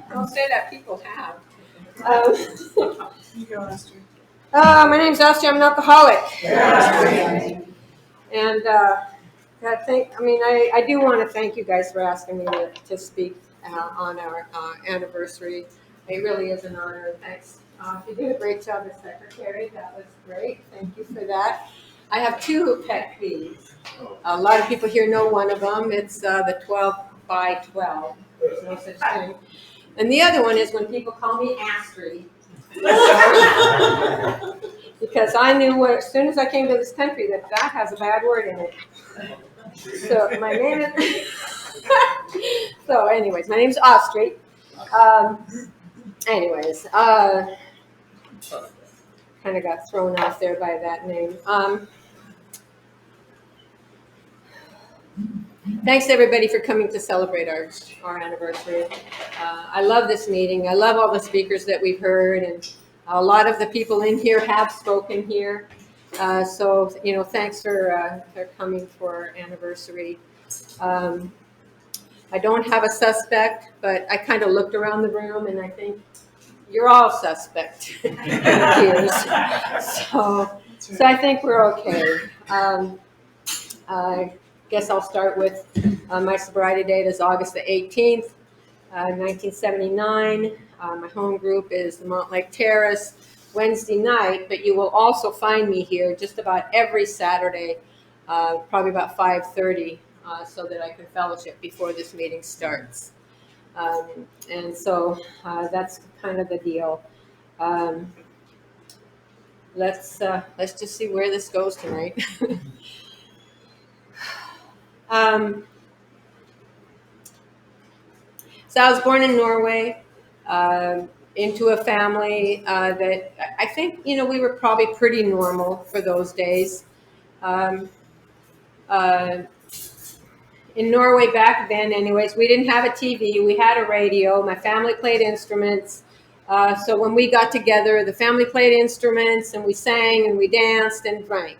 Don't say that, people have. My name's Astri, I'm an alcoholic. And I do want to thank you guys for asking me to speak on our anniversary. It really is an honor, and thanks. You did a great job as secretary, that was great, thank you for that. I have two pet peeves. A lot of people here know one of them, it's the 12 by 12, there's no such thing. And the other one is when people call me Astri. Because I knew as soon as I came to this country that has a bad word in it. So my name is, so anyways, my name's Astri. Kind of got thrown off there by that name. Thanks everybody for coming to celebrate our anniversary. I love this meeting. I love all the speakers that we've heard, and a lot of the people in here have spoken here. So thanks for coming for our anniversary. I don't have a suspect, but I kind of looked around the room and I think you're all suspect here. So I think we're okay. I guess I'll start with my sobriety date is August the 18th, 1979. My home group is the Montlake Terrace, Wednesday night, but you will also find me here just about every Saturday, probably about 5:30, so that I can fellowship before this meeting starts. And so that's kind of the deal. Let's just see where this goes tonight. So I was born in Norway, into a family that I think, we were probably pretty normal for those days. In Norway back then, anyways, we didn't have a TV. We had a radio. My family played instruments. So when we got together, the family played instruments and we sang and we danced and drank.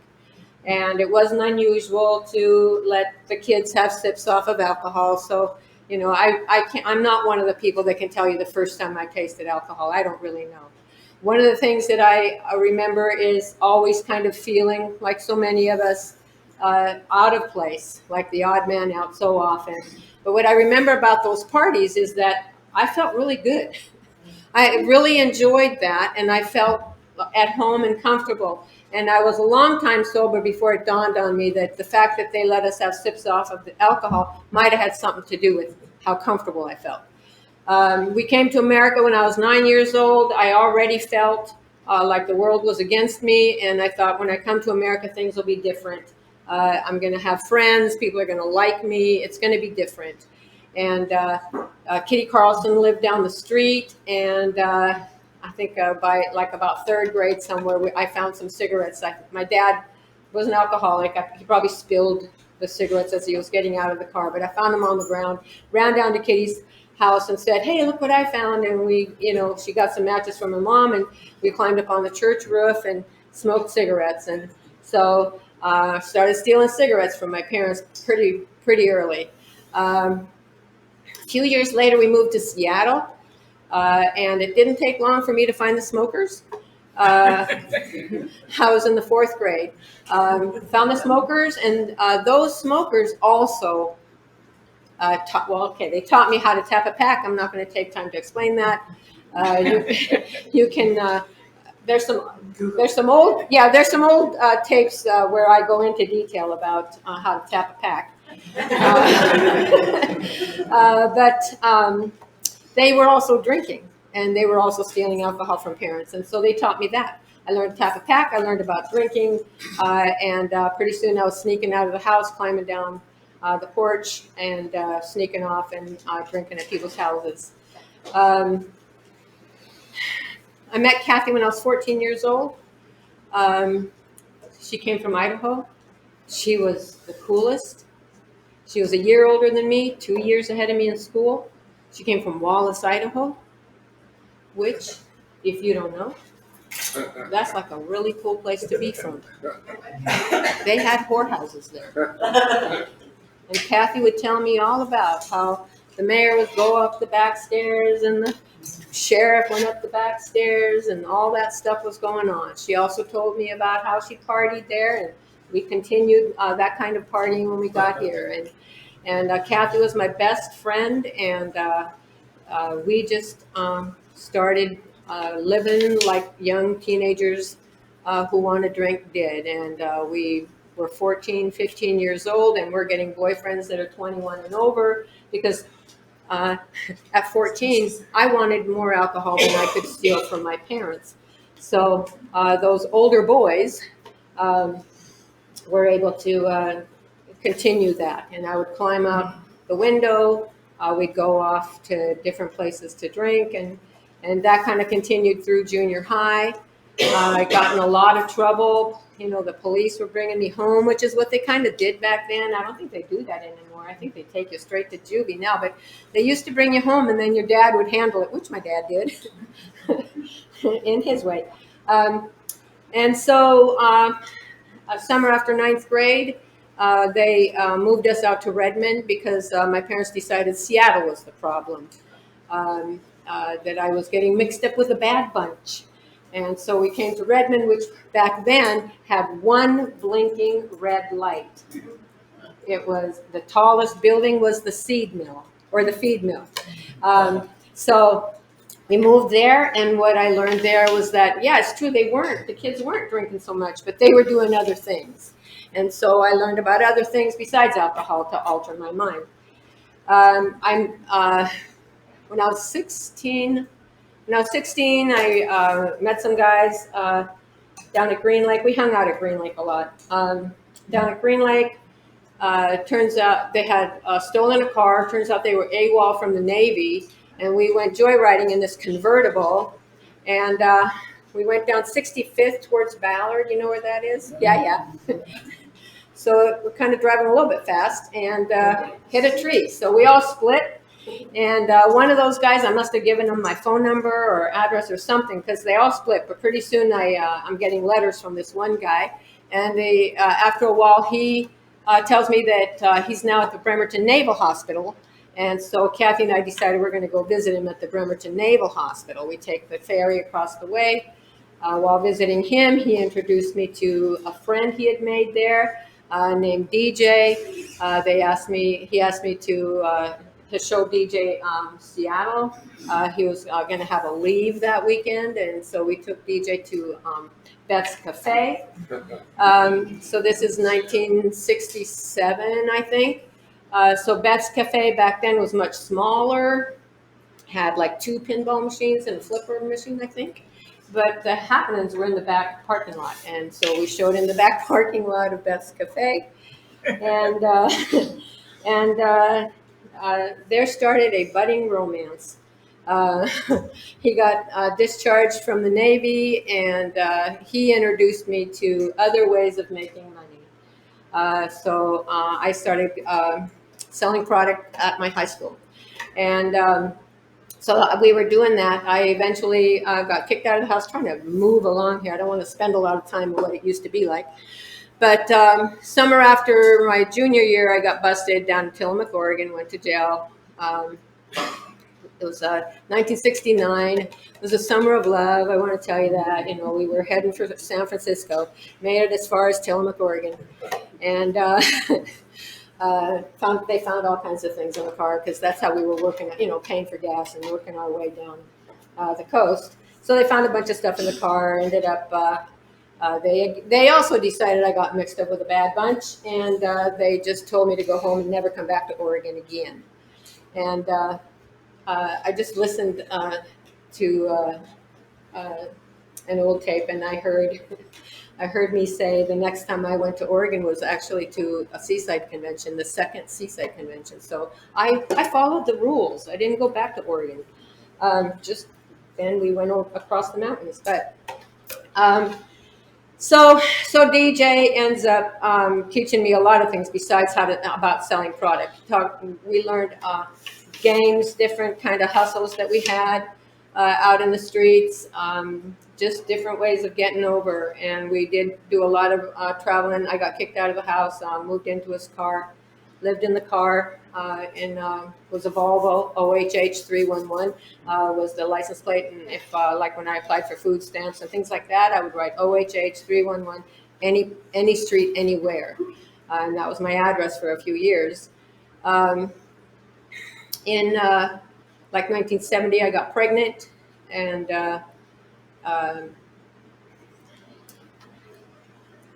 And it wasn't unusual to let the kids have sips off of alcohol. So, I'm not one of the people that can tell you the first time I tasted alcohol. I don't really know. One of the things that I remember is always kind of feeling like so many of us out of place, like the odd man out so often. But what I remember about those parties is that I felt really good. I really enjoyed that, and I felt at home and comfortable. And I was a long time sober before it dawned on me that the fact that they let us have sips off of the alcohol might have had something to do with how comfortable I felt. We came to America when I was 9 years old. I already felt like the world was against me, and I thought when I come to America, things will be different. I'm going to have friends. People are going to like me. It's going to be different. And Kitty Carlson lived down the street, and I think by like about third grade somewhere, I found some cigarettes. My dad was an alcoholic. He probably spilled the cigarettes as he was getting out of the car, but I found them on the ground, ran down to Kitty's house and said, "Hey, look what I found." And she got some matches from her mom, and we climbed up on the church roof and smoked cigarettes. And so started stealing cigarettes from my parents pretty early. A few years later, we moved to Seattle. And it didn't take long for me to find the smokers. I was in the fourth grade. Found the smokers, and those smokers also they taught me how to tap a pack. I'm not going to take time to explain that. You can. There's some old tapes where I go into detail about how to tap a pack. But they were also drinking, and they were also stealing alcohol from parents, and so they taught me that. I learned to tap a pack. I learned about drinking, and pretty soon I was sneaking out of the house, climbing down the porch, and sneaking off and drinking at people's houses. I met Kathy when I was 14 years old. She came from Idaho. She was the coolest. She was a year older than me, 2 years ahead of me in school. She came from Wallace, Idaho, which, if you don't know, that's like a really cool place to be from. They had whorehouses there. And Kathy would tell me all about how the mayor would go up the back stairs, and the sheriff went up the back stairs, and all that stuff was going on. She also told me about how she partied there, and we continued that kind of partying when we got here. And Kathy was my best friend, and we just started living like young teenagers who want to drink did. And we were 14, 15 years old, and we're getting boyfriends that are 21 and over because at 14, I wanted more alcohol than I could steal from my parents. So those older boys were able to continue that. And I would climb out the window. We'd go off to different places to drink, and that kind of continued through junior high. I got in a lot of trouble. You know, the police were bringing me home, which is what they kind of did back then. I don't think they do that anymore. I think they take you straight to juvie now, but they used to bring you home, and then your dad would handle it, which my dad did in his way. And so summer after ninth grade, they moved us out to Redmond because my parents decided Seattle was the problem, that I was getting mixed up with a bad bunch. And so we came to Redmond, which back then had one blinking red light. It was the tallest building was the seed mill or the feed mill. So we moved there, and what I learned there was that, yeah, it's true, the kids weren't drinking so much, but they were doing other things. And so I learned about other things besides alcohol to alter my mind. When I was 16, I met some guys down at Green Lake. We hung out at Green Lake a lot. Down at Green Lake, turns out they had stolen a car. Turns out they were AWOL from the Navy, and we went joyriding in this convertible, and we went down 65th towards Ballard. You know where that is? Yeah. So we're kind of driving a little bit fast and hit a tree. So we all split. And one of those guys, I must have given him my phone number or address or something, because they all split. But pretty soon I'm getting letters from this one guy. And after a while, he tells me that he's now at the Bremerton Naval Hospital. And so Kathy and I decided we're going to go visit him at the Bremerton Naval Hospital. We take the ferry across the way. While visiting him, he introduced me to a friend he had made there named DJ. He asked me to show DJ Seattle. He was going to have a leave that weekend, and so we took DJ to Beth's Cafe. So this is 1967, I think. So Beth's Cafe back then was much smaller, had like 2 pinball machines and a flipper machine, I think. But the happenings were in the back parking lot, and so we showed in the back parking lot of Beth's Cafe, and there started a budding romance. He got discharged from the Navy, and he introduced me to other ways of making money. So I started selling product at my high school, and so we were doing that. I eventually got kicked out of the house, trying to move along here. I don't want to spend a lot of time on what it used to be like. But summer after my junior year, I got busted down in Tillamook, Oregon, went to jail. It was 1969. It was a summer of love. I want to tell you that. You know, we were heading for San Francisco, made it as far as Tillamook, Oregon, and they found all kinds of things in the car, because that's how we were working, you know, paying for gas and working our way down the coast. So they found a bunch of stuff in the car. Ended up they also decided I got mixed up with a bad bunch, and they just told me to go home and never come back to Oregon again. And I just listened to an old tape, and I heard me say the next time I went to Oregon was actually to a seaside convention, the second seaside convention. So I followed the rules. I didn't go back to Oregon. Just then we went across the mountains. But so DJ ends up teaching me a lot of things besides about selling product. We learned games, different kind of hustles that we had out in the streets. Just different ways of getting over, and we did do a lot of traveling. I got kicked out of the house, moved into his car, lived in the car, was a Volvo OHH 311 was the license plate, and if like when I applied for food stamps and things like that, I would write OHH 311 any street anywhere, and that was my address for a few years. In like 1970, I got pregnant, and um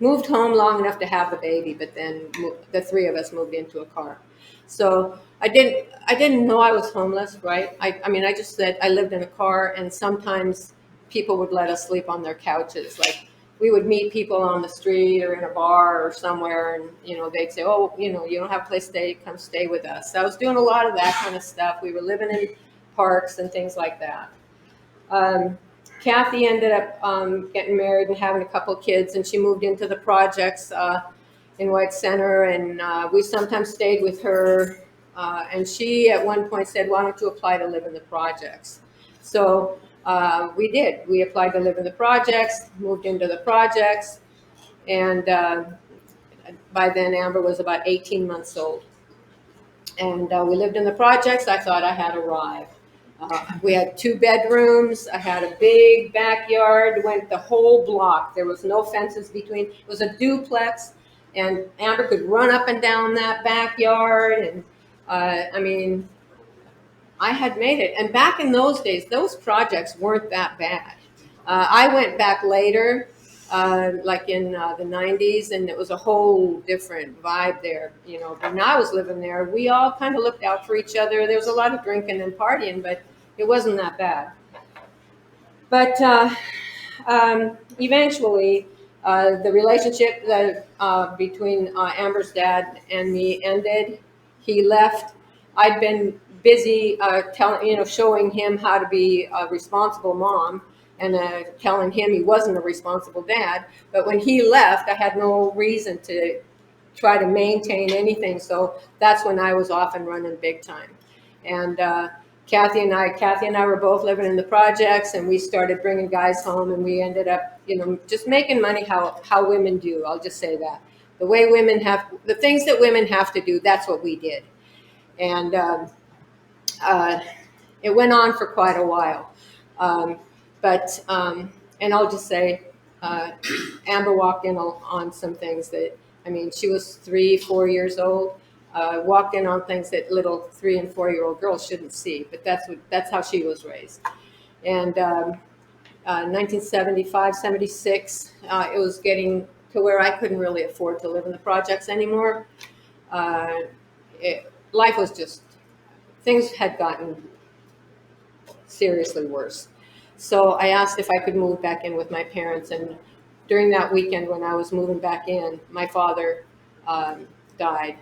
moved home long enough to have the baby, but then the three of us moved into a car. So I didn't know I was homeless, right? I mean, I just said I lived in a car, and sometimes people would let us sleep on their couches. Like we would meet people on the street or in a bar or somewhere, and they'd say, "Oh, you don't have a place to stay, come stay with us." So I was doing a lot of that kind of stuff. We were living in parks and things like that. Um, Kathy ended up getting married and having a couple kids, and she moved into the projects in White Center, and we sometimes stayed with her. And she at one point said, "Why don't you apply to live in the projects?" So we did. We applied to live in the projects, moved into the projects, and by then Amber was about 18 months old. And we lived in the projects. I thought I had arrived. We had 2 bedrooms. I had a big backyard, went the whole block. There was no fences between. It was a duplex, and Amber could run up and down that backyard. And I mean, I had made it. And back in those days, those projects weren't that bad. I went back later, like in the 90s, and it was a whole different vibe there. When I was living there, we all kind of looked out for each other. There was a lot of drinking and partying, but it wasn't that bad. But eventually, the relationship between Amber's dad and me ended. He left. I'd been busy showing him how to be a responsible mom and telling him he wasn't a responsible dad. But when he left, I had no reason to try to maintain anything. So that's when I was off and running big time. And Kathy and I were both living in the projects, and we started bringing guys home, and we ended up, just making money how women do. I'll just say that the way women have the things that women have to do, that's what we did. And uh, it went on for quite a while. Um, and I'll just say, Amber walked in on some things that, I mean, she was 3, 4 years old. Walked in on things that little 3 and 4 year old girls shouldn't see, but that's how she was raised. And 1975, 76, it was getting to where I couldn't really afford to live in the projects anymore. Uh, Life was just, things had gotten seriously worse. So I asked if I could move back in with my parents. And during that weekend when I was moving back in, my father died,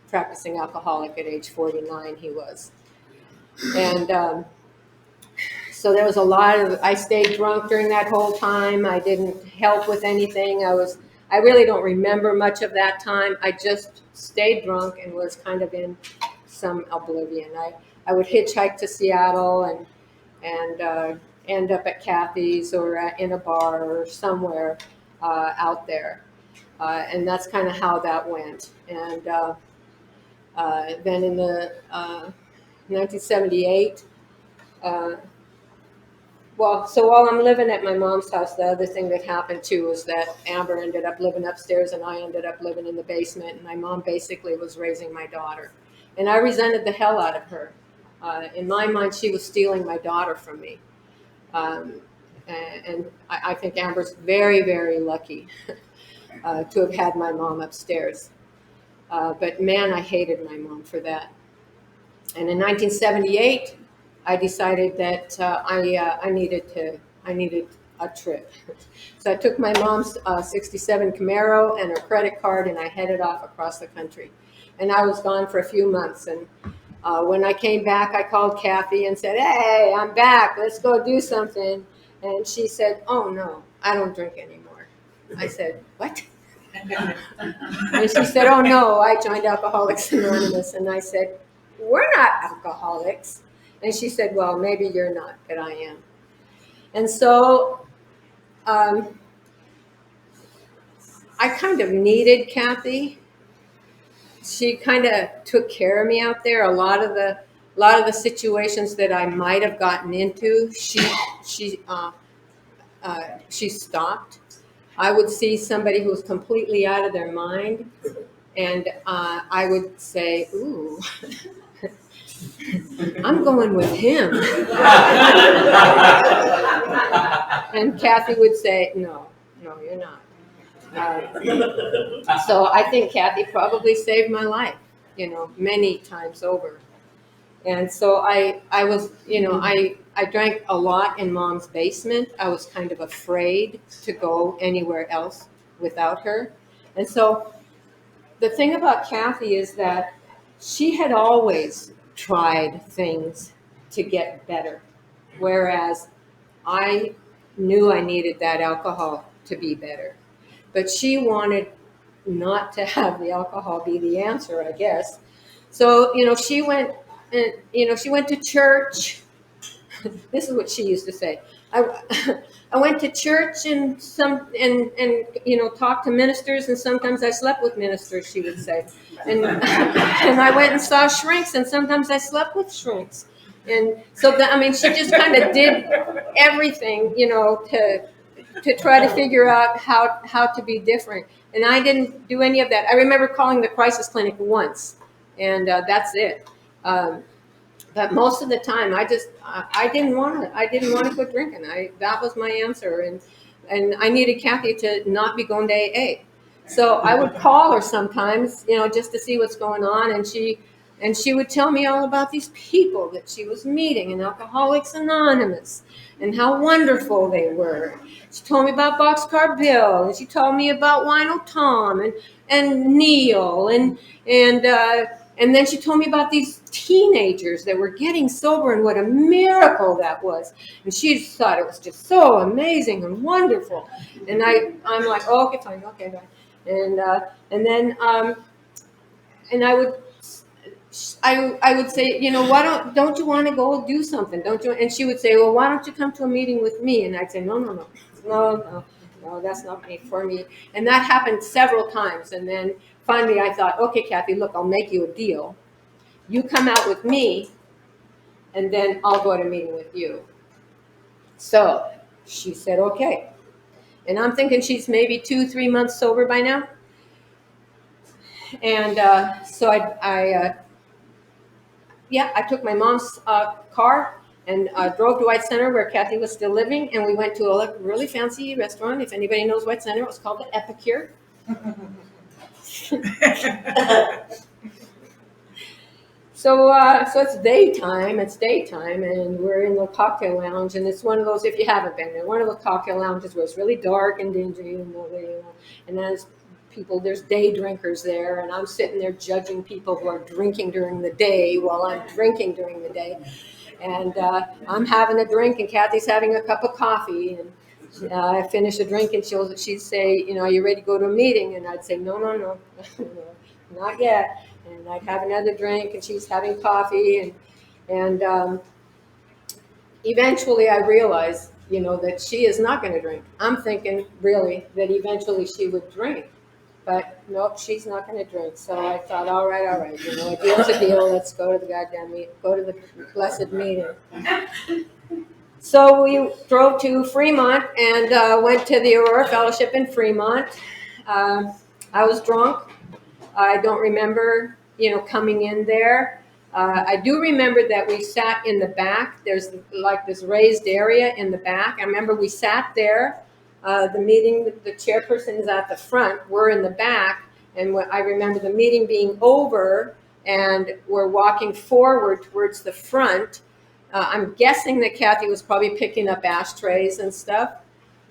practicing alcoholic at age 49 he was. And so there was a lot of, I stayed drunk during that whole time. I didn't help with anything. I really don't remember much of that time. I just stayed drunk and was kind of in some oblivion. I would hitchhike to Seattle and end up at Kathy's or in a bar or somewhere out there. And that's kind of how that went. And then in the 1978, so while I'm living at my mom's house, the other thing that happened too was that Amber ended up living upstairs and I ended up living in the basement. And my mom basically was raising my daughter. And I resented the hell out of her. In my mind, she was stealing my daughter from me. Um, and I think Amber's very, very lucky to have had my mom upstairs. But man, I hated my mom for that. And in 1978, I decided that I needed a trip. So I took my mom's '67 Camaro and her credit card, and I headed off across the country. And I was gone for a few months. And when I came back, I called Kathy and said, "Hey, I'm back. Let's go do something." And she said, "Oh no, I don't drink anymore." I said, "What?" And she said, "Oh no, I joined Alcoholics Anonymous." And I said, "We're not alcoholics." And she said, "Well, maybe you're not, but I am." And so I kind of needed Kathy she kind of took care of me out there. A lot of the situations that I might have gotten into, she stopped. I would see somebody who was completely out of their mind, and I would say, "Ooh, I'm going with him." And Kathy would say, "No, no, you're not." So I think Kathy probably saved my life, many times over. And so I was, I drank a lot in Mom's basement. I was kind of afraid to go anywhere else without her. And so the thing about Kathy is that she had always tried things to get better, whereas I knew I needed that alcohol to be better. But she wanted not to have the alcohol be the answer, I guess. So, she went and, she went to church. This is what she used to say. I went to church and talked to ministers, and sometimes I slept with ministers, she would say. And and I went and saw shrinks, and sometimes I slept with shrinks. And so she just kind of did everything, to try to figure out how to be different. And I didn't do any of that. I remember calling the crisis clinic once, and that's it. But most of the time, I didn't want to. I didn't want to quit drinking. That was my answer, and I needed Kathy to not be going to AA. So I would call her sometimes, just to see what's going on, and she would tell me all about these people that she was meeting in Alcoholics Anonymous and how wonderful they were. She told me about Boxcar Bill, and she told me about Wino Tom and Neil and then she told me about these teenagers that were getting sober and what a miracle that was. And she just thought it was just so amazing and wonderful. And I'm like, oh, okay, fine, okay, fine. And then and I would say, why don't you want to go do something? Don't you? And she would say, well, why don't you come to a meeting with me? And I'd say, no, that's not for me. And that happened several times. And then finally I thought, okay, Kathy, look, I'll make you a deal. You come out with me, and then I'll go to a meeting with you. So she said, okay. And I'm thinking she's maybe 2-3 months sober by now. And so I took my mom's car and drove to White Center where Kathy was still living, and we went to a really fancy restaurant. If anybody knows White Center, it was called the Epicure. So it's daytime, and we're in the cocktail lounge, and it's one of those, if you haven't been there, one of those cocktail lounges where it's really dark and dingy, and there's day drinkers there, and I'm sitting there judging people who are drinking during the day while I'm drinking during the day, and I'm having a drink, and Kathy's having a cup of coffee, and I finish a drink, and she'd say, are you ready to go to a meeting? And I'd say, no, not yet. And I'd have another drink, and she's having coffee, and eventually I realized, that she is not going to drink. I'm thinking really that eventually she would drink, but nope, she's not going to drink. So I thought, all right, a deal's a deal. Let's go to the goddamn go to the blessed meeting. So we drove to Fremont and went to the Aurora Fellowship in Fremont. I was drunk. I don't remember, coming in there. I do remember that we sat in the back. There's like this raised area in the back. I remember we sat there. The meeting, the chairperson is at the front. We're in the back. And I remember the meeting being over, and we're walking forward towards the front. I'm guessing that Kathy was probably picking up ashtrays and stuff.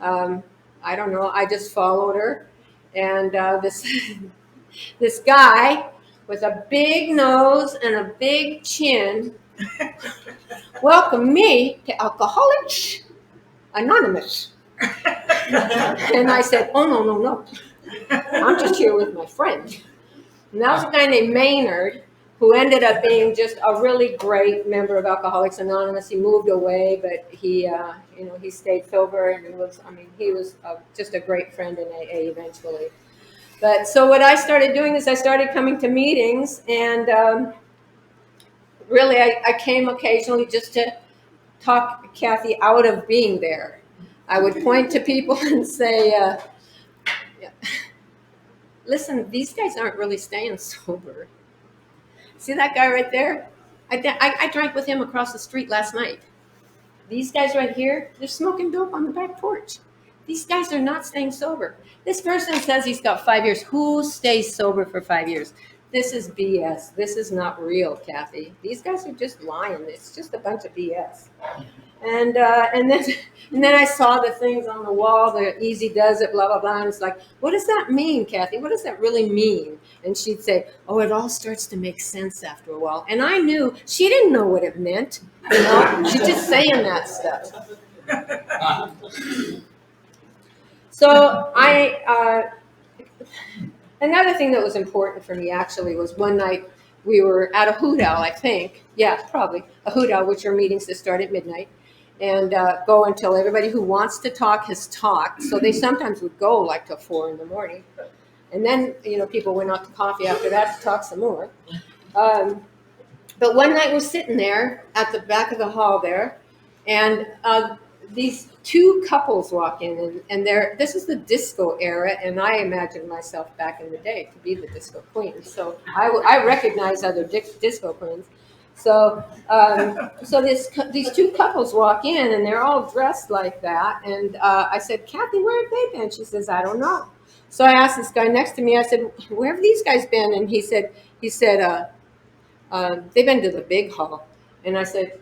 I don't know. I just followed her. And this guy with a big nose and a big chin welcomed me to Alcoholics Anonymous. And I said, oh, no. I'm just here with my friend. And that was a guy named Maynard, who ended up being just a really great member of Alcoholics Anonymous. He moved away, but he stayed sober, and he was just a great friend in AA eventually. But so what I started doing is I started coming to meetings, and really I came occasionally just to talk Kathy out of being there. I would point to people and say, listen, these guys aren't really staying sober. See that guy right there? I drank with him across the street last night. These guys right here, they're smoking dope on the back porch. These guys are not staying sober. This person says he's got 5 years. Who stays sober for 5 years? This is BS. This is not real, Kathy. These guys are just lying. It's just a bunch of BS. And then and then I saw the things on the wall, the easy does it, blah blah blah. And it's like, what does that mean, Kathy? What does that really mean? And she'd say, oh, it all starts to make sense after a while. And I knew she didn't know what it meant. You know, she's just saying that stuff. So another thing that was important for me actually was one night we were at a hoot owl, I think. Yeah, probably a hoot owl, which are meetings that start at midnight and go until everybody who wants to talk has talked. So they sometimes would go like till 4 in the morning. And then, people went out to coffee after that to talk some more. But one night we're sitting there at the back of the hall there, and these two couples walk in, and this is the disco era, and I imagine myself back in the day to be the disco queen. So I recognize other disco queens. So these two couples walk in, and they're all dressed like that. And I said, Kathy, where have they been? She says, I don't know. So I asked this guy next to me, I said, where have these guys been? And he said, they've been to the big hall. And I said,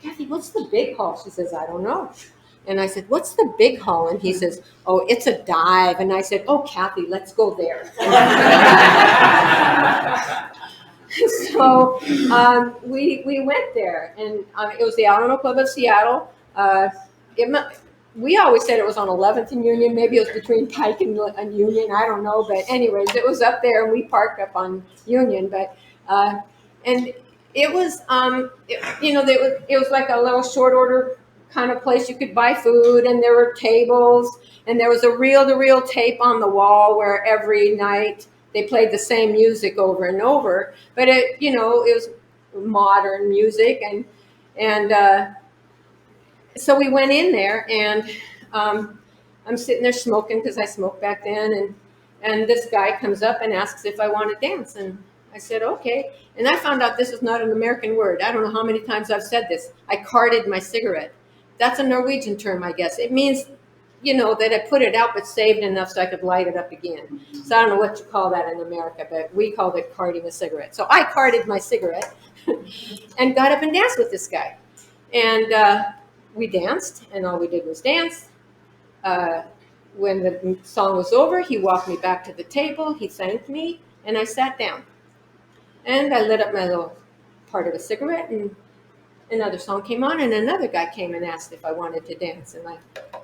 Kathy, what's the big hall? She says, I don't know. And I said, what's the big hall? And he says, oh, it's a dive. And I said, oh, Kathy, let's go there. So we went there, and it was the Alamo Club of Seattle. We always said it was on 11th and Union. Maybe it was between Pike and Union. I don't know. But anyways, it was up there, and we parked up on Union. But and it was, it was like a little short order kind of place. You could buy food, and there were tables, and there was a reel-to-reel tape on the wall where every night they played the same music over and over. But it was modern music, and so we went in there, and I'm sitting there smoking because I smoked back then, and this guy comes up and asks if I want to dance, and I said, okay. And I found out this is not an American word. I don't know how many times I've said this. I carded my cigarette. That's a Norwegian term, I guess. It means, that I put it out but saved enough so I could light it up again. So I don't know what you call that in America, but we called it carding a cigarette. So I carded my cigarette and got up and danced with this guy. And we danced, and all we did was dance. When the song was over, he walked me back to the table. He thanked me, and I sat down. And I lit up my little part of a cigarette, and another song came on, and another guy came and asked if I wanted to dance. And I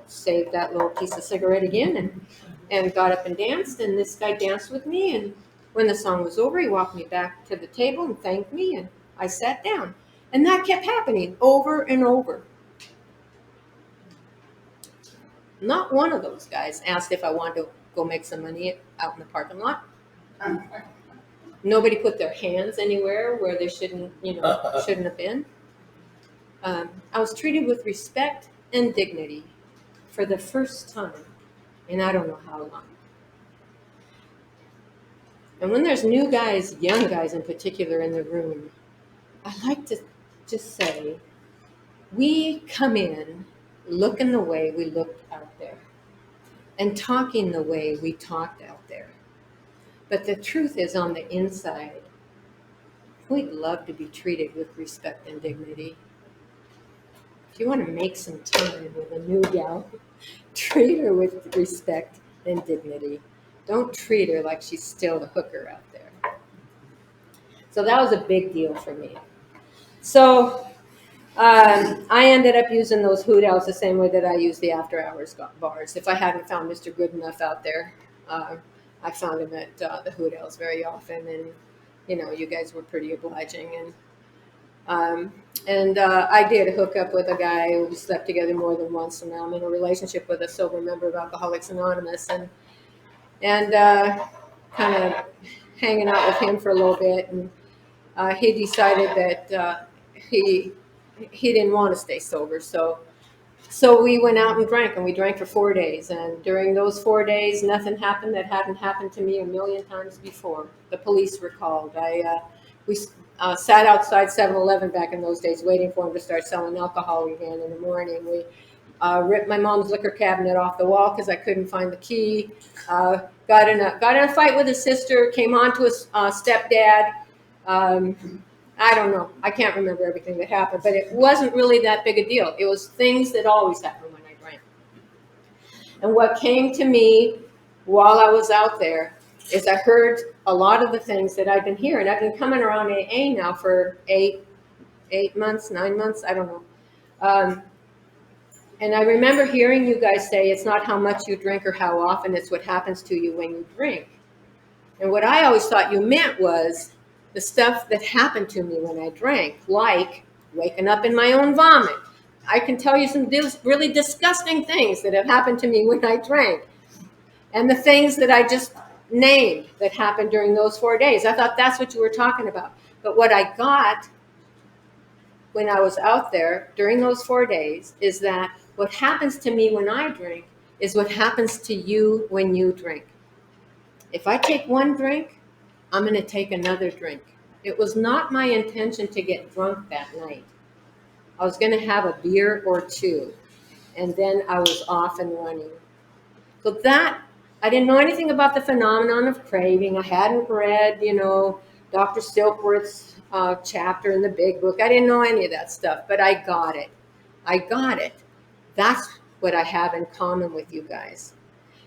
saved that little piece of cigarette again and got up and danced. And this guy danced with me. And when the song was over, he walked me back to the table and thanked me, and I sat down. And that kept happening over and over. Not one of those guys asked if I wanted to go make some money out in the parking lot. Nobody put their hands anywhere where they shouldn't have been. I was treated with respect and dignity for the first time in I don't know how long. And when there's new guys, young guys in particular in the room, I like to just say, we come in looking the way we looked out there and talking the way we talked out there. But the truth is, on the inside, we'd love to be treated with respect and dignity. If you want to make some time with a new gal, treat her with respect and dignity. Don't treat her like she's still the hooker out there. So that was a big deal for me. So I ended up using those hoot owls the same way that I use the after hours bars. If I hadn't found Mr. Goodenough out there, I found him at the hoot owls very often, and you guys were pretty obliging. And I did hook up with a guy who we slept together more than once, and now I'm in a relationship with a sober member of Alcoholics Anonymous, and kind of hanging out with him for a little bit, and he decided that he didn't want to stay sober. So we went out and drank, and we drank for 4 days. And during those 4 days, nothing happened that hadn't happened to me a million times before. The police were called. We sat outside 7-Eleven back in those days, waiting for him to start selling alcohol again in the morning. We ripped my mom's liquor cabinet off the wall because I couldn't find the key. Got in a fight with his sister. Came on to his stepdad. I don't know. I can't remember everything that happened, but it wasn't really that big a deal. It was things that always happen when I drank. And what came to me while I was out there is I heard a lot of the things that I've been hearing. I've been coming around AA now for 8 months, 9 months, I don't know. And I remember hearing you guys say it's not how much you drink or how often, it's what happens to you when you drink. And what I always thought you meant was the stuff that happened to me when I drank, like waking up in my own vomit. I can tell you some really disgusting things that have happened to me when I drank. And the things that I just named that happened during those 4 days. I thought that's what you were talking about. But what I got when I was out there during those 4 days is that what happens to me when I drink is what happens to you when you drink. If I take one drink, I'm going to take another drink. It was not my intention to get drunk that night. I was going to have a beer or two, and then I was off and running. So that, I didn't know anything about the phenomenon of craving. I hadn't read, Dr. Silkworth's chapter in the big book. I didn't know any of that stuff, but I got it. That's what I have in common with you guys.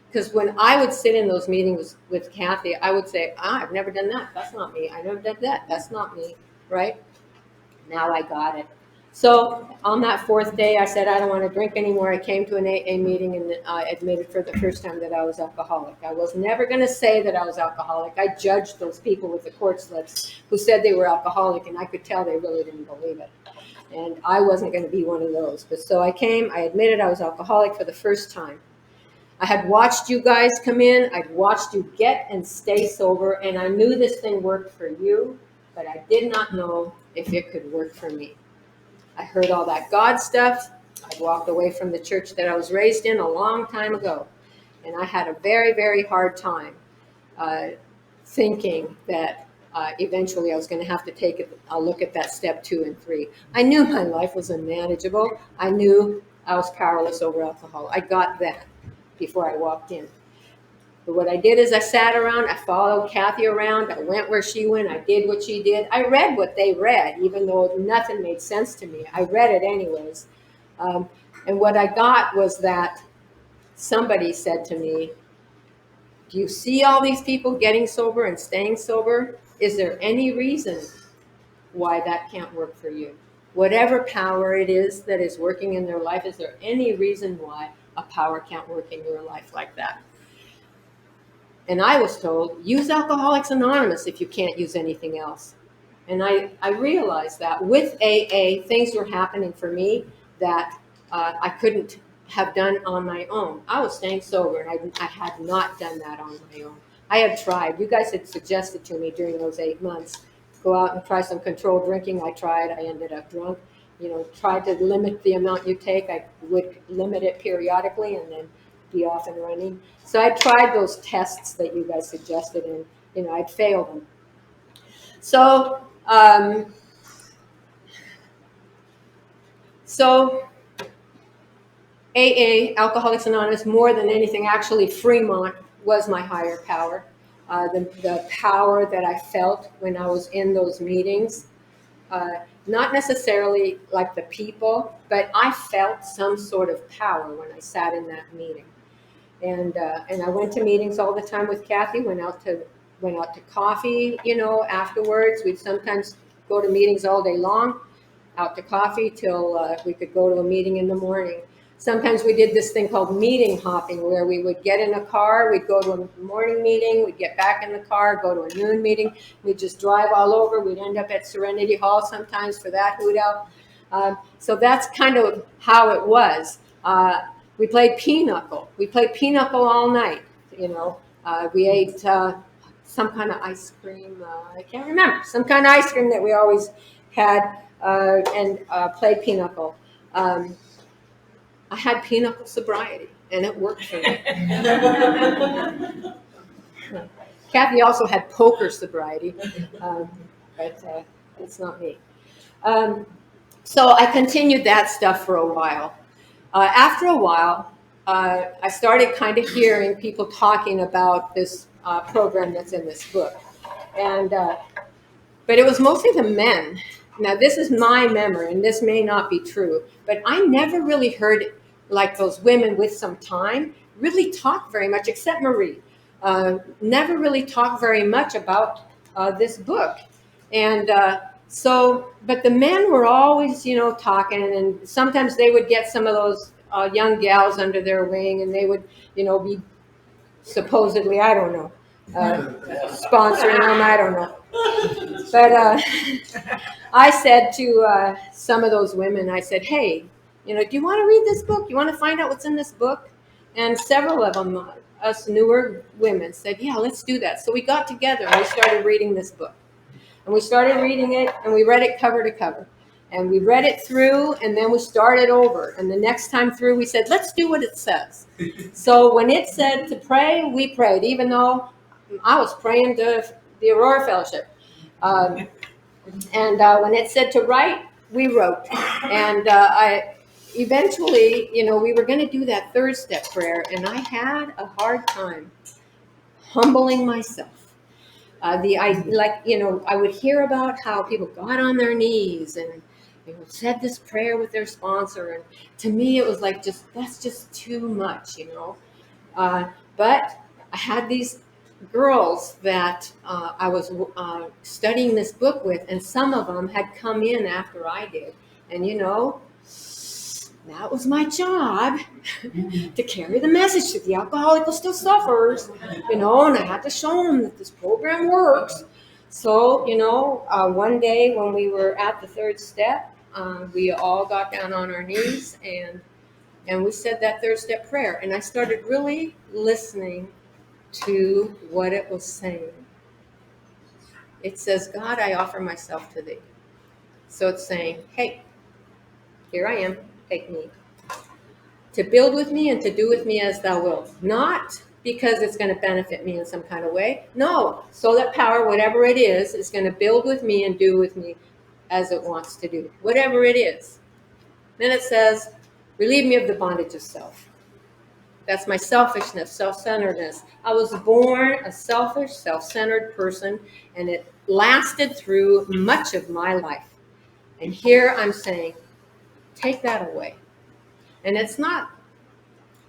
Because when I would sit in those meetings with Kathy, I would say, I've never done that. That's not me. I never did that. That's not me, right? Now I got it. So on that fourth day, I said, I don't want to drink anymore. I came to an AA meeting and admitted for the first time that I was alcoholic. I was never going to say that I was alcoholic. I judged those people with the court slips who said they were alcoholic, and I could tell they really didn't believe it. And I wasn't going to be one of those. But so I came, I admitted I was alcoholic for the first time. I had watched you guys come in. I'd watched you get and stay sober, and I knew this thing worked for you, but I did not know if it could work for me. I heard all that God stuff. I walked away from the church that I was raised in a long time ago, and I had a very, very hard time thinking that eventually I was going to have to take a look at that step 2 and 3. I knew my life was unmanageable. I knew I was powerless over alcohol. I got that before I walked in. But what I did is I sat around, I followed Kathy around, I went where she went, I did what she did. I read what they read, even though nothing made sense to me. I read it anyways. And what I got was that somebody said to me, do you see all these people getting sober and staying sober? Is there any reason why that can't work for you? Whatever power it is that is working in their life, is there any reason why a power can't work in your life like that? And I was told, use Alcoholics Anonymous if you can't use anything else. And I realized that with AA, things were happening for me that I couldn't have done on my own. I was staying sober, and I had not done that on my own. I had tried. You guys had suggested to me during those 8 months, go out and try some controlled drinking. I tried. I ended up drunk. Tried to limit the amount you take. I would limit it periodically and then be off and running. So I tried those tests that you guys suggested, and I'd failed them. So AA, Alcoholics Anonymous, more than anything, actually Fremont was my higher power. The power that I felt when I was in those meetings, not necessarily like the people, but I felt some sort of power when I sat in that meeting. And I went to meetings all the time with Kathy, went out to coffee, afterwards. We'd sometimes go to meetings all day long, out to coffee till we could go to a meeting in the morning. Sometimes we did this thing called meeting hopping, where we would get in a car, we'd go to a morning meeting, we'd get back in the car, go to a noon meeting, we'd just drive all over. We'd end up at Serenity Hall sometimes for that hoot out. So that's kind of how it was. We played pinochle. We played pinochle all night. We ate some kind of ice cream. I can't remember. Some kind of ice cream that we always had, and played pinochle. I had pinochle sobriety, and it worked for me. Kathy also had poker sobriety, but it's not me. So I continued that stuff for a while. After a while, I started kind of hearing people talking about this program that's in this book, and but it was mostly the men. Now this is my memory, and this may not be true, but I never really heard like those women with some time really talk very much, except Marie. Never really talked very much about this book, and but the men were always, talking, and sometimes they would get some of those young gals under their wing, and they would, be supposedly, I don't know, sponsoring them, I don't know. But I said to some of those women, I said, hey, do you want to read this book? You want to find out what's in this book? And several of them, us newer women, said, yeah, let's do that. So we got together and we started reading this book. And we started reading it, and we read it cover to cover. And we read it through, and then we started over. And the next time through, we said, let's do what it says. So when it said to pray, we prayed, even though I was praying to the Aurora Fellowship. And when it said to write, we wrote. And I eventually, we were going to do that third step prayer, and I had a hard time humbling myself. I would hear about how people got on their knees and said this prayer with their sponsor, and to me it was like that's just too much, But I had these girls that I was studying this book with, and some of them had come in after I did, and that was my job, to carry the message to the alcoholic who still suffers, and I had to show them that this program works. So, one day when we were at the third step, we all got down on our knees and we said that third step prayer. And I started really listening to what it was saying. It says, God, I offer myself to thee. So it's saying, hey, here I am, take me. To build with me and to do with me as thou wilt. Not because it's going to benefit me in some kind of way. No, so that power, whatever it is going to build with me and do with me as it wants to do. Whatever it is. Then it says, relieve me of the bondage of self. That's my selfishness, self-centeredness. I was born a selfish, self-centered person, and it lasted through much of my life. And here I'm saying, take that away. And it's not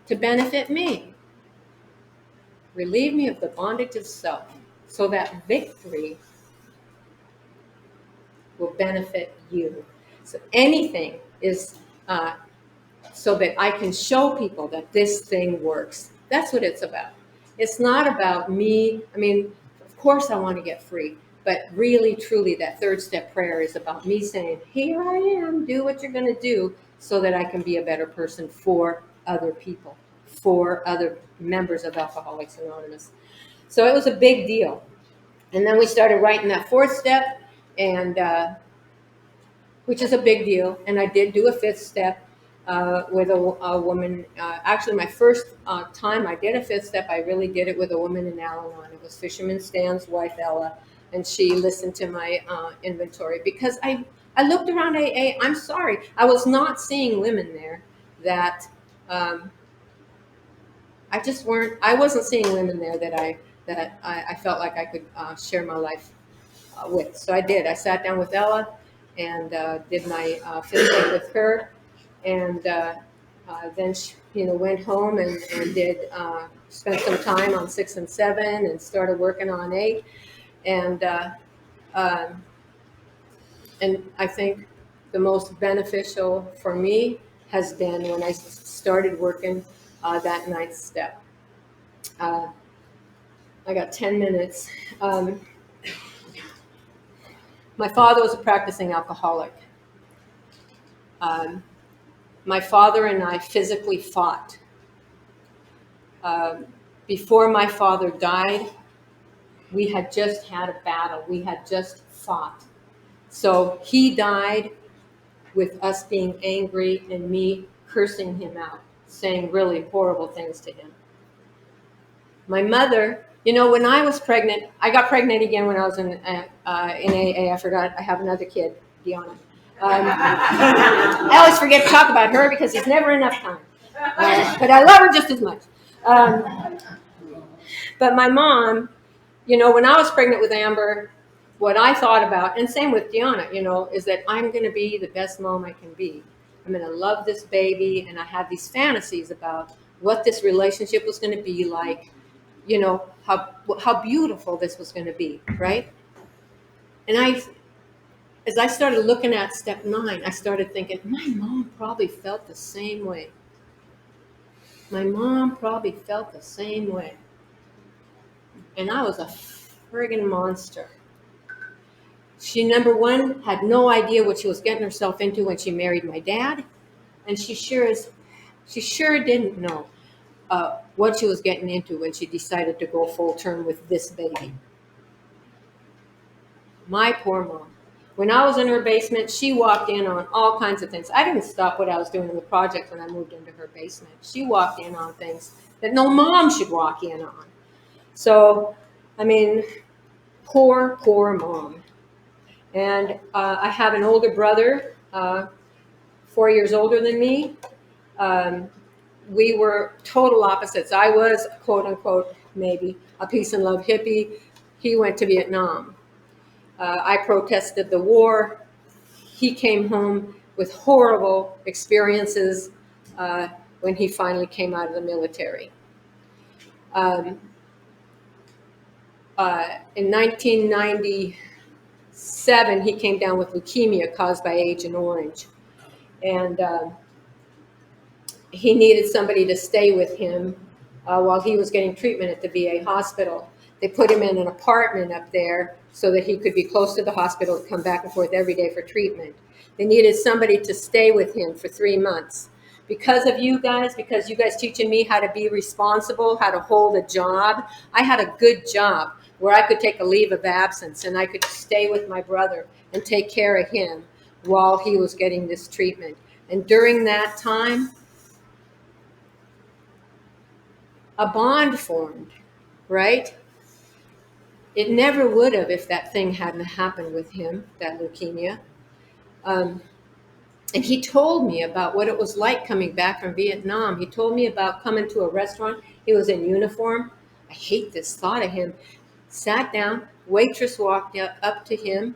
to benefit me. Relieve me of the bondage of self, so that victory will benefit you. So anything is so that I can show people that this thing works. That's what it's about. It's not about me. I mean, of course I want to get free, but really, truly, that third step prayer is about me saying, here I am, do what you're going to do so that I can be a better person for other people, for other members of Alcoholics Anonymous. So it was a big deal. And then we started writing that fourth step, and which is a big deal. And I did do a fifth step with a woman. Actually, my first time I did a fifth step, I really did it with a woman in Al-Anon. It was Fisherman Stan's wife, Ella, and she listened to my inventory because I looked around AA. I'm sorry, I was not seeing women there that I wasn't seeing women there that I felt like I could share my life with. So I did. I sat down with Ella and did my fifth step with her, and then she, went home and did spent some time on 6 and 7 and started working on 8, and I think the most beneficial for me has been when I started working that 9th step. I got 10 minutes. My father was a practicing alcoholic. My father and I physically fought. Before my father died, We had just had a battle. We had just fought. So he died with us being angry and me cursing him out, saying really horrible things to him. My mother, when I was pregnant, I got pregnant again when I was in AA. I forgot I have another kid, Deanna. I always forget to talk about her because there's never enough time. But I love her just as much. But my mom, when I was pregnant with Amber, what I thought about, and same with Deanna, is that I'm going to be the best mom I can be. I'm going to love this baby, and I had these fantasies about what this relationship was going to be like, how beautiful this was going to be, right? And as I started looking at step 9, I started thinking, my mom probably felt the same way. My mom probably felt the same way. And I was a friggin' monster. She, number one, had no idea what she was getting herself into when she married my dad. And she sure didn't know what she was getting into when she decided to go full term with this baby. My poor mom. When I was in her basement, she walked in on all kinds of things. I didn't stop what I was doing in the project when I moved into her basement. She walked in on things that no mom should walk in on. So, poor mom. And I have an older brother, 4 years older than me. We were total opposites. I was, quote unquote, maybe a peace and love hippie. He went to Vietnam. I protested the war. He came home with horrible experiences when he finally came out of the military. In 1997, he came down with leukemia caused by Agent Orange. And he needed somebody to stay with him while he was getting treatment at the VA hospital. They put him in an apartment up there so that he could be close to the hospital, come back and forth every day for treatment. They needed somebody to stay with him for 3 months. Because you guys teaching me how to be responsible, how to hold a job, I had a good job where I could take a leave of absence and I could stay with my brother and take care of him while he was getting this treatment. And during that time, a bond formed, right? It never would have if that thing hadn't happened with him, that leukemia. And he told me about what it was like coming back from Vietnam. He told me about coming to a restaurant. He was in uniform. I hate this thought of him. Sat down, waitress walked up to him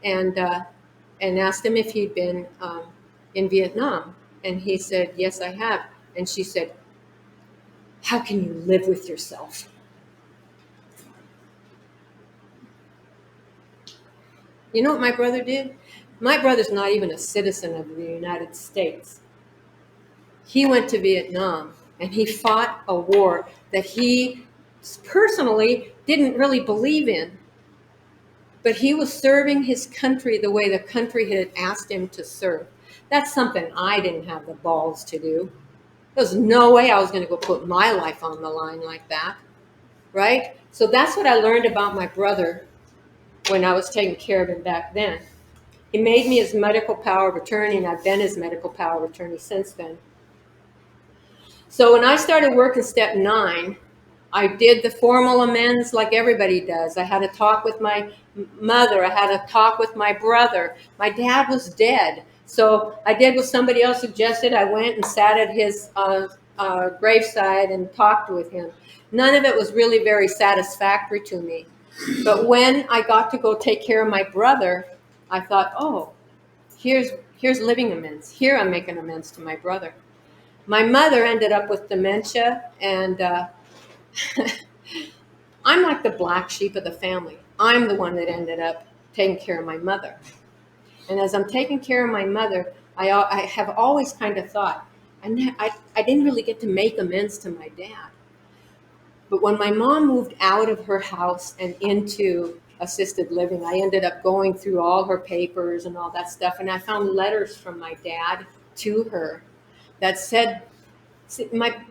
and asked him if he'd been in Vietnam. And he said, yes, I have. And she said, how can you live with yourself? You know what my brother did? My brother's not even a citizen of the United States. He went to Vietnam and he fought a war that he personally didn't really believe in. But he was serving his country the way the country had asked him to serve. That's something I didn't have the balls to do. There's no way I was going to go put my life on the line like that, right? So that's what I learned about my brother when I was taking care of him back then. He made me his medical power of attorney, and I've been his medical power of attorney since then. So when I started working step 9, I did the formal amends like everybody does. I had a talk with my mother. I had a talk with my brother. My dad was dead. So I did what somebody else suggested. I went and sat at his graveside and talked with him. None of it was really very satisfactory to me. But when I got to go take care of my brother, I thought, oh, here's living amends. Here I'm making amends to my brother. My mother ended up with dementia, and I'm like the black sheep of the family. I'm the one that ended up taking care of my mother. And as I'm taking care of my mother, I have always kind of thought, I didn't really get to make amends to my dad. But when my mom moved out of her house and into assisted living, I ended up going through all her papers and all that stuff. And I found letters from my dad to her that said,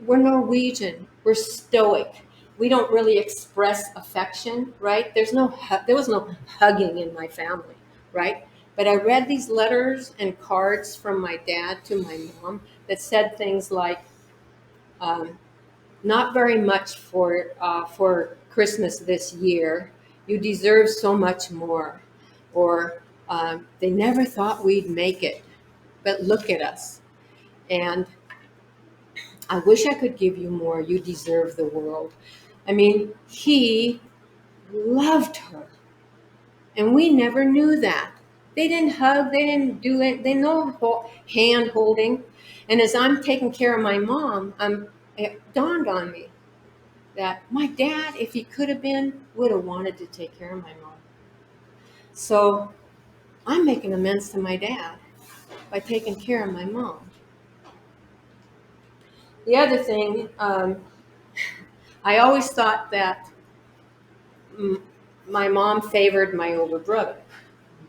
we're Norwegian, we're stoic. we don't really express affection, right? There was no hugging in my family, right? But I read these letters and cards from my dad to my mom that said things like, um, "Not very much for Christmas this year. You deserve so much more," or "They never thought we'd make it, but look at us." And I wish I could give you more. You deserve the world. I mean, he loved her. And we never knew that. They didn't hug, they didn't do it, they no hand holding. And as I'm taking care of my mom, it dawned on me that my dad, if he could have been, would have wanted to take care of my mom. So I'm making amends to my dad by taking care of my mom. The other thing, I always thought that my mom favored my older brother,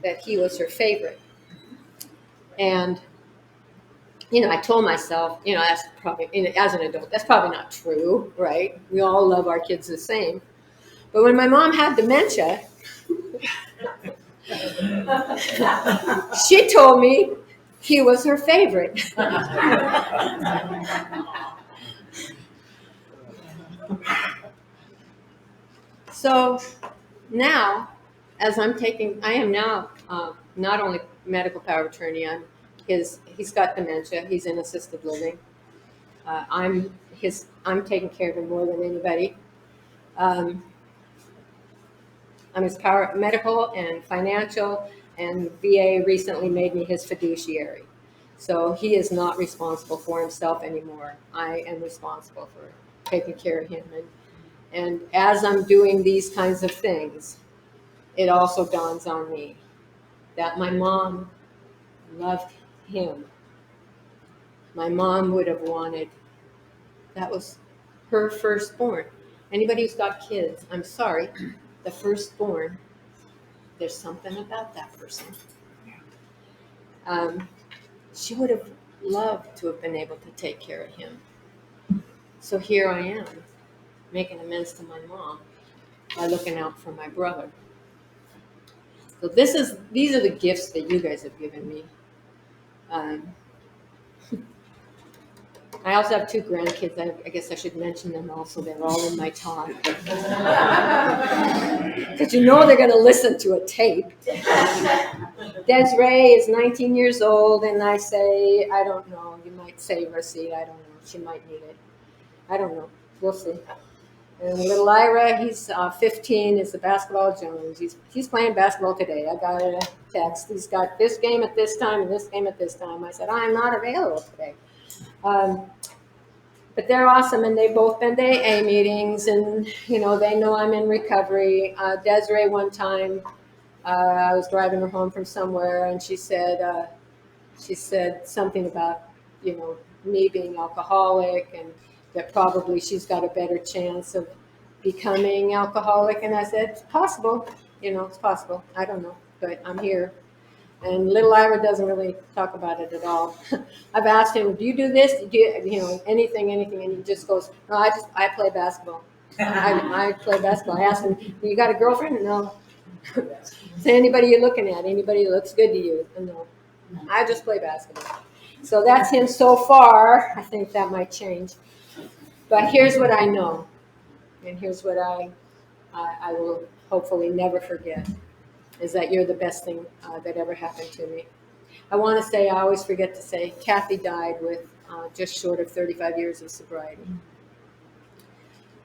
that he was her favorite. And I told myself, that's probably, as an adult, that's probably not true, right? We all love our kids the same. But when my mom had dementia, she told me he was her favorite. So now, as I am now not only medical power of attorney, he's got dementia, he's in assisted living. I'm taking care of him more than anybody. I'm his medical and financial, and VA recently made me his fiduciary. So he is not responsible for himself anymore. I am responsible for taking care of him. And as I'm doing these kinds of things, it also dawns on me that my mom loved him. My mom would have wanted, that was her firstborn. Anybody who's got kids, I'm sorry, the firstborn, there's something about that person. She would have loved to have been able to take care of him. So here I am, making amends to my mom by looking out for my brother. So these are the gifts that you guys have given me. I also have 2 grandkids. I guess I should mention them also. They're all in my talk. Because they're going to listen to a tape. Desiree is 19 years old, and I say, I don't know. You might save her seat. I don't know. She might need it. I don't know. We'll see. And little Ira, he's 15, is the basketball Jones. He's playing basketball today. I got a text. He's got this game at this time and this game at this time. I said, I'm not available today. But they're awesome, and they've both been to AA meetings, and they know I'm in recovery. Desiree, one time, I was driving her home from somewhere, and she said something about me being alcoholic, and that probably she's got a better chance of becoming alcoholic. And I said, it's possible, it's possible. I don't know, but I'm here. And little Ira doesn't really talk about it at all. I've asked him, do you do this? Do you, anything? And he just goes, no, I play basketball. I play basketball. I asked him, you got a girlfriend? No. So anybody you're looking at? Anybody that looks good to you? No. I just play basketball. So that's him so far. I think that might change. But here's what I know. And here's what I will hopefully never forget. Is that you're the best thing that ever happened to me. I want to say, I always forget to say, Kathy died with just short of 35 years of sobriety.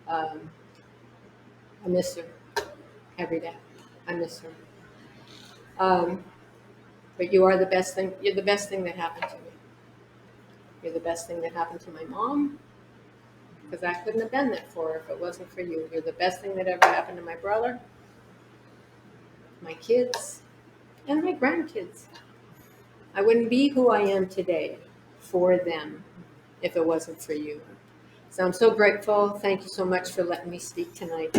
I miss her every day. I miss her. But you are the best thing. You're the best thing that happened to me. You're the best thing that happened to my mom, because I couldn't have done that for her if it wasn't for you. You're the best thing that ever happened to my brother, my kids, and my grandkids. I wouldn't be who I am today for them if it wasn't for you. So I'm so grateful. Thank you so much for letting me speak tonight.